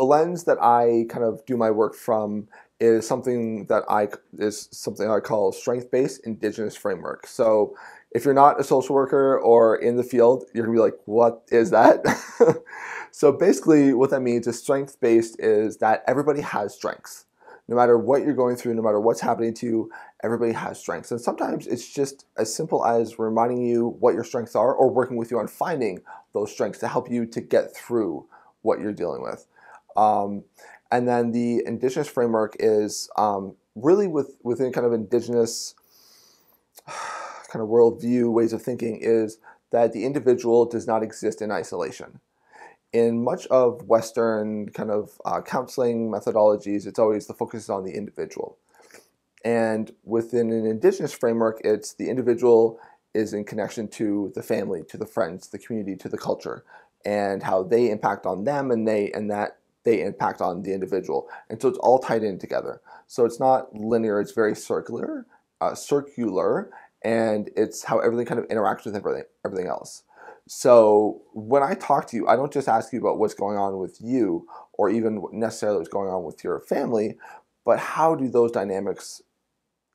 the lens that I kind of do my work from is something that I call strength-based Indigenous framework. So if you're not a social worker or in the field, you're gonna be like, what is that? So basically what that means is strength-based is that everybody has strengths. No matter what you're going through, no matter what's happening to you, everybody has strengths. And sometimes it's just as simple as reminding you what your strengths are or working with you on finding those strengths to help you to get through what you're dealing with. Um, and then the Indigenous framework is really within kind of Indigenous kind of worldview, ways of thinking, is that the individual does not exist in isolation. In much of Western kind of counseling methodologies, it's always the focus is on the individual. And within an Indigenous framework, it's the individual is in connection to the family, to the friends, the community, to the culture, and how they impact on them, and that they impact on the individual. And so it's all tied in together. So it's not linear; it's very circular, and it's how everything kind of interacts with everything else. So when I talk to you, I don't just ask you about what's going on with you, or even necessarily what's going on with your family, but how do those dynamics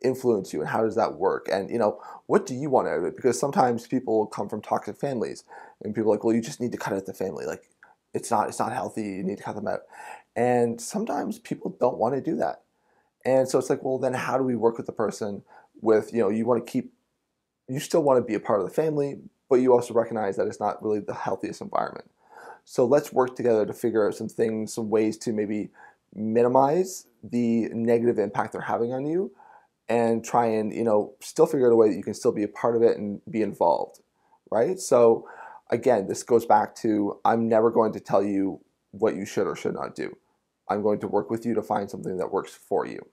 influence you, and how does that work? And what do you want out of it? Because sometimes people come from toxic families, and people are like, well, you just need to cut out the family. Like, it's not healthy. You need to cut them out. And sometimes people don't want to do that. And so it's like, well, then how do we work with the person with, you still want to be a part of the family, but you also recognize that it's not really the healthiest environment. So let's work together to figure out some things, some ways to maybe minimize the negative impact they're having on you, and try and still figure out a way that you can still be a part of it and be involved, right? So again, this goes back to, I'm never going to tell you what you should or should not do. I'm going to work with you to find something that works for you.